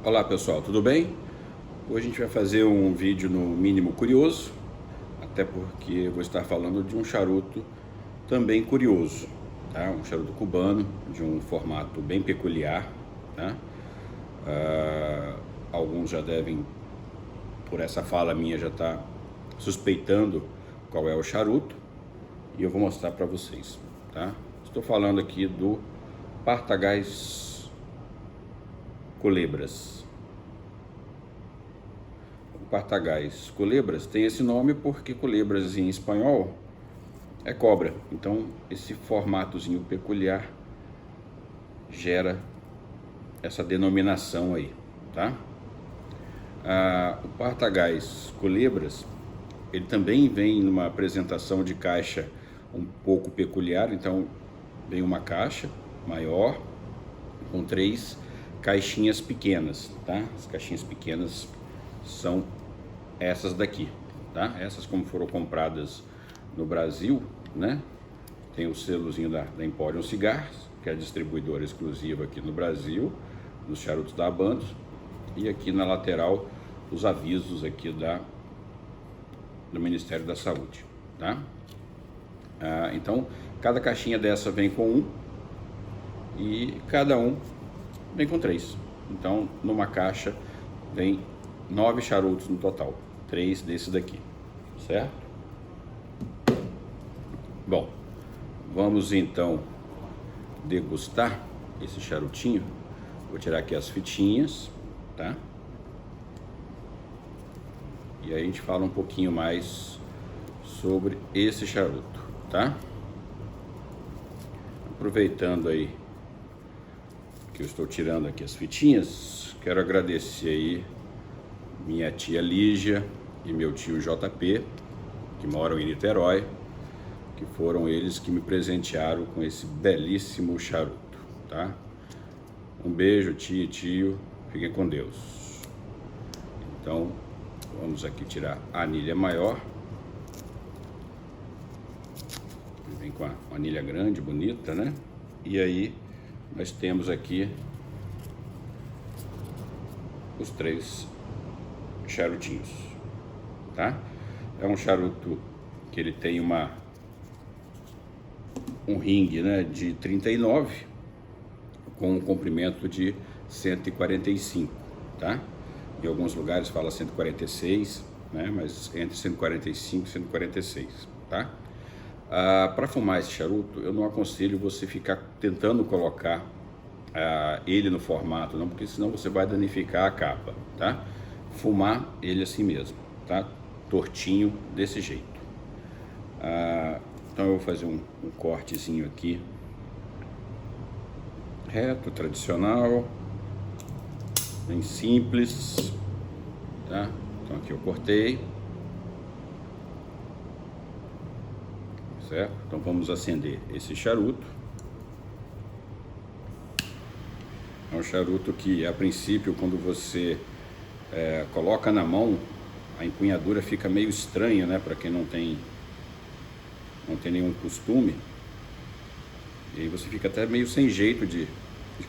Olá pessoal, tudo bem? Hoje a gente vai fazer um vídeo no mínimo curioso, até porque eu vou estar falando de um charuto também curioso, tá? Um charuto cubano de um formato bem peculiar, tá? Alguns já devem, por essa fala minha, já estar suspeitando qual é o charuto e eu vou mostrar para vocês, tá? Estou falando aqui do Partagás Culebras. Partagás culebras tem esse nome porque culebras em espanhol é cobra. Então esse formatozinho peculiar gera essa denominação aí, tá? O Partagás culebras, ele também vem numa apresentação de caixa um pouco peculiar. Então vem uma caixa maior com 3 caixinhas pequenas, tá? As caixinhas pequenas são essas daqui, tá? Essas como foram compradas no Brasil, né? Tem o selozinho da Emporium Cigars, que é a distribuidora exclusiva aqui no Brasil, dos charutos da Habanos, e aqui na lateral os avisos aqui do Ministério da Saúde, tá? Então cada caixinha dessa vem com um e cada um vem com 3. Então numa caixa vem 9 charutos no total, 3 desses daqui, certo? Bom, vamos então degustar esse charutinho. Vou tirar aqui as fitinhas, tá? E aí a gente fala um pouquinho mais sobre esse charuto, tá? Aproveitando aí que eu estou tirando aqui as fitinhas, quero agradecer aí minha tia Lígia e meu tio JP, que moram em Niterói, que foram eles que me presentearam com esse belíssimo charuto, tá? Um beijo, tia e tio, fiquem com Deus. Então, vamos aqui tirar a anilha maior. Vem com a anilha grande, bonita, né? E aí, nós temos aqui os 3 charutinhos, tá? É um charuto que ele tem um ringue, né, de 39 com um comprimento de 145, tá? Em alguns lugares fala 146, né, mas entre 145 e 146, tá? Para fumar esse charuto, eu não aconselho você ficar tentando colocar ele no formato, não, porque senão você vai danificar a capa, tá? Fumar ele assim mesmo, tá? Tortinho desse jeito. Então eu vou fazer um cortezinho aqui, reto, tradicional, bem simples, tá? Então aqui eu cortei, certo? Então vamos acender esse charuto. É um charuto que, a princípio, quando você coloca na mão, a empunhadura fica meio estranha, né? Para quem não tem nenhum costume. E aí você fica até meio sem jeito de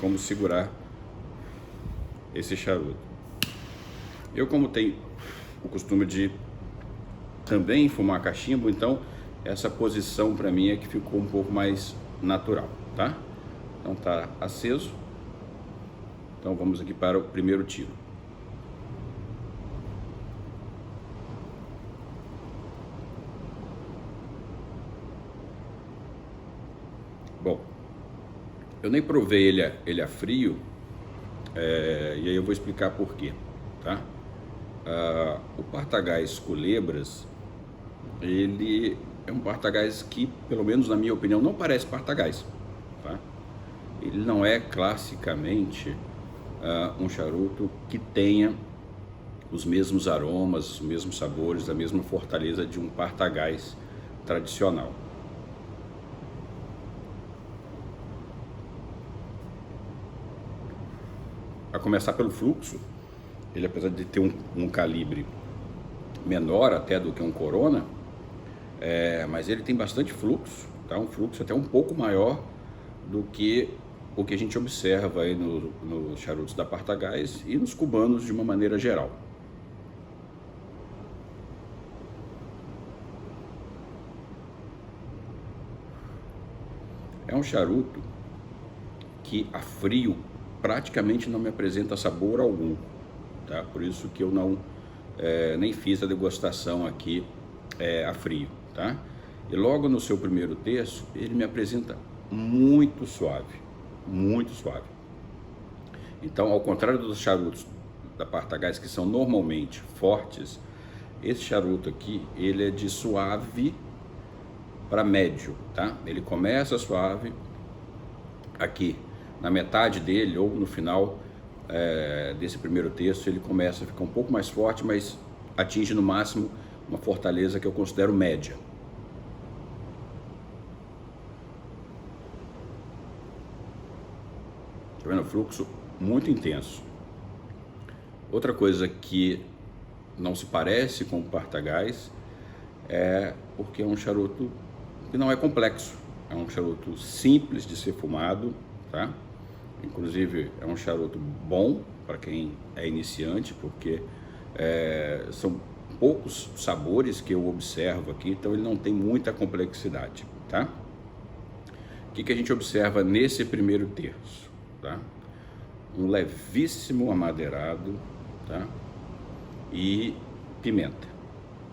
como segurar esse charuto. Eu, como tenho o costume de também fumar cachimbo, então essa posição para mim é que ficou um pouco mais natural, tá? Então tá aceso. Então vamos aqui para o primeiro tiro. Bom, eu nem provei ele a frio, e aí eu vou explicar por quê, tá? O Partagás Culebras, ele é um Partagás que, pelo menos na minha opinião, não parece Partagás, tá? Ele não é classicamente um charuto que tenha os mesmos aromas, os mesmos sabores, a mesma fortaleza de um Partagás tradicional. A começar pelo fluxo, ele, apesar de ter um calibre menor até do que um Corona, mas ele tem bastante fluxo, tá? Um fluxo até um pouco maior do que o que a gente observa aí nos charutos da Partagás e nos cubanos de uma maneira geral. É um charuto que a frio praticamente não me apresenta sabor algum, tá? Por isso que eu não nem fiz a degustação aqui a frio, tá? E logo no seu primeiro terço ele me apresenta muito suave, muito suave. Então, ao contrário dos charutos da Partagás, que são normalmente fortes, esse charuto aqui ele é de suave para médio, tá? Ele começa suave aqui na metade dele ou no final desse primeiro terço, ele começa a ficar um pouco mais forte, mas atinge no máximo uma fortaleza que eu considero média. Tá vendo? O fluxo muito intenso. Outra coisa que não se parece com o Partagás é porque é um charuto que não é complexo, é um charuto simples de ser fumado, tá? Inclusive é um charuto bom para quem é iniciante, porque são poucos sabores que eu observo aqui, então ele não tem muita complexidade, tá? O que a gente observa nesse primeiro terço, tá? Um levíssimo amadeirado, tá? E pimenta,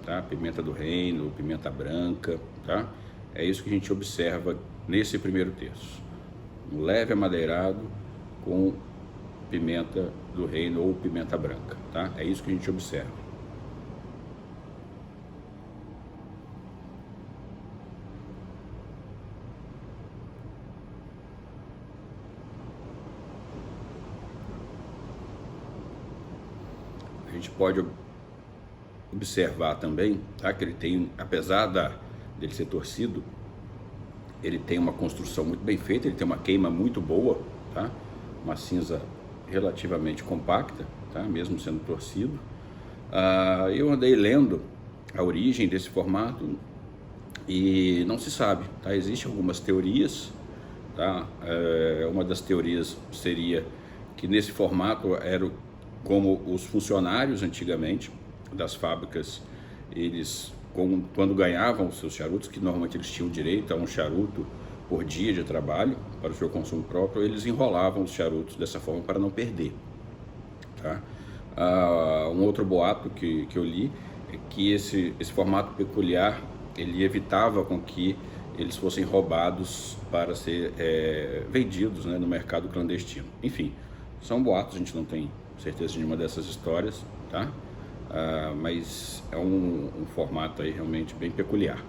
tá? Pimenta do reino, pimenta branca, tá? É isso que a gente observa nesse primeiro terço. Um leve amadeirado com pimenta do reino ou pimenta branca, tá? É isso que a gente observa. A gente pode observar também, tá? Que ele tem, apesar dele ser torcido, ele tem uma construção muito bem feita, ele tem uma queima muito boa, tá? Uma cinza relativamente compacta, tá? Mesmo sendo torcido. Eu andei lendo a origem desse formato e não se sabe, tá? Existem algumas teorias, tá? Uma das teorias seria que nesse formato era como os funcionários antigamente das fábricas, eles quando ganhavam os seus charutos, que normalmente eles tinham direito a um charuto por dia de trabalho para o seu consumo próprio, eles enrolavam os charutos dessa forma para não perder, tá? Um outro boato que eu li é que esse formato peculiar ele evitava com que eles fossem roubados para ser vendidos, né, no mercado clandestino. Enfim, são boatos, a gente não tem certeza de nenhuma dessas histórias, tá? Mas é um formato aí realmente bem peculiar.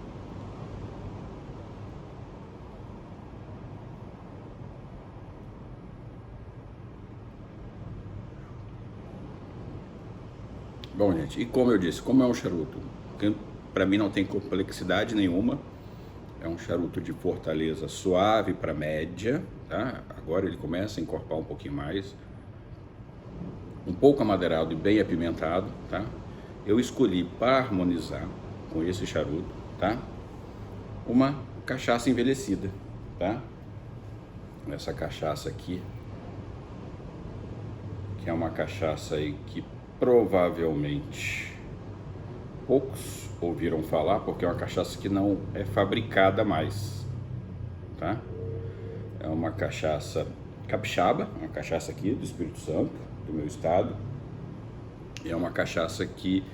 Bom, gente, e como eu disse, como é um charuto que para mim não tem complexidade nenhuma, é um charuto de fortaleza suave para média, tá? Agora ele começa a encorpar um pouquinho mais, um pouco amadeirado e bem apimentado, tá? Eu escolhi para harmonizar com esse charuto, tá? Uma cachaça envelhecida, tá? Essa cachaça aqui, que é uma cachaça aí que provavelmente poucos ouviram falar, porque é uma cachaça que não é fabricada mais, tá? É uma cachaça capixaba, uma cachaça aqui do Espírito Santo, do meu estado. E é uma cachaça que,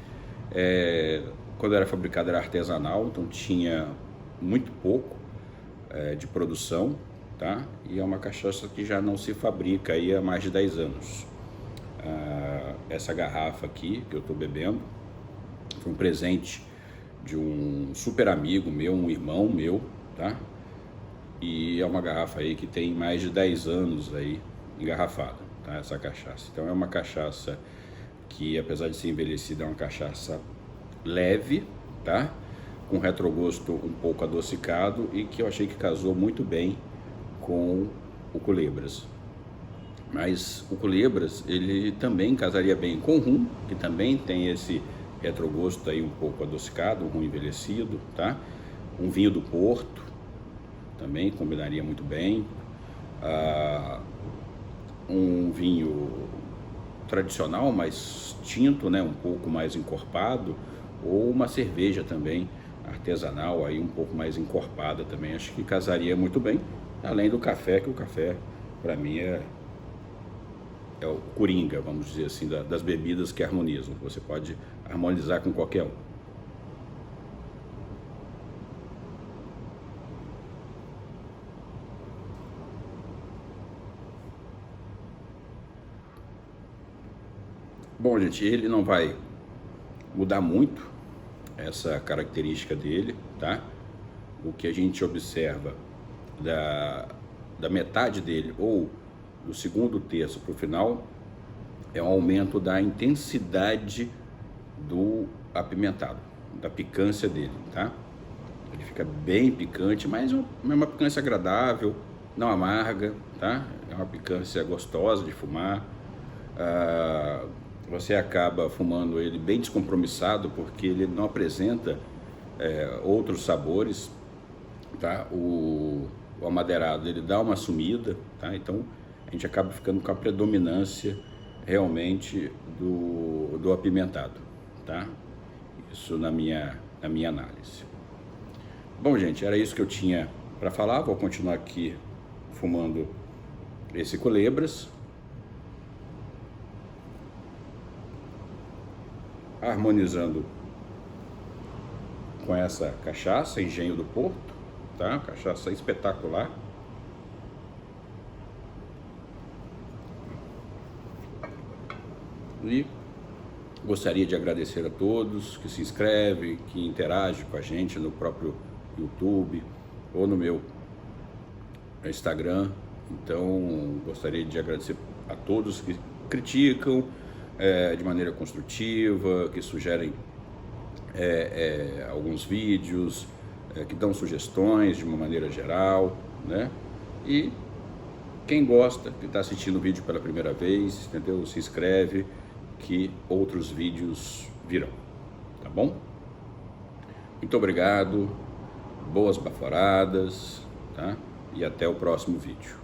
quando era fabricada, era artesanal, então tinha muito pouco de produção, tá? E é uma cachaça que já não se fabrica aí há mais de 10 anos. Essa garrafa aqui que eu estou bebendo foi um presente de um super amigo meu, um irmão meu, tá? E é uma garrafa aí que tem mais de 10 anos aí engarrafada, tá? Essa cachaça. Então é uma cachaça que, apesar de ser envelhecida, é uma cachaça leve, tá? Com retrogosto um pouco adocicado e que eu achei que casou muito bem com o Culebras. Mas o Culebras, ele também casaria bem com o rum, que também tem esse retrogosto aí um pouco adocicado, um rum envelhecido, tá? Um vinho do Porto também combinaria muito bem. um vinho tradicional, mais tinto, né, um pouco mais encorpado, ou uma cerveja também artesanal, aí um pouco mais encorpada também. Acho que casaria muito bem, além do café, que o café para mim é o coringa, vamos dizer assim, das bebidas que harmonizam. Você pode harmonizar com qualquer um. Bom, gente, ele não vai mudar muito essa característica dele, tá? O que a gente observa da metade dele ou do segundo terço para o final é um aumento da intensidade do apimentado, da picância dele, tá? Ele fica bem picante, mas é uma picância agradável, não amarga, tá? É uma picância gostosa de fumar. Você acaba fumando ele bem descompromissado, porque ele não apresenta outros sabores, tá? O amadeirado, ele dá uma sumida, tá? Então a gente acaba ficando com a predominância realmente do apimentado, tá? Isso na minha análise. Bom, gente, era isso que eu tinha para falar. Vou continuar aqui fumando esse Culebras, harmonizando com essa cachaça, Engenho do Porto, tá? Cachaça espetacular. E gostaria de agradecer a todos que se inscrevem, que interagem com a gente no próprio YouTube ou no meu Instagram. Então, gostaria de agradecer a todos que criticam de maneira construtiva, que sugerem alguns vídeos, que dão sugestões de uma maneira geral, né? E quem gosta, que está assistindo o vídeo pela primeira vez, entendeu? Se inscreve, que outros vídeos virão, tá bom? Muito obrigado, boas baforadas, tá? E até o próximo vídeo.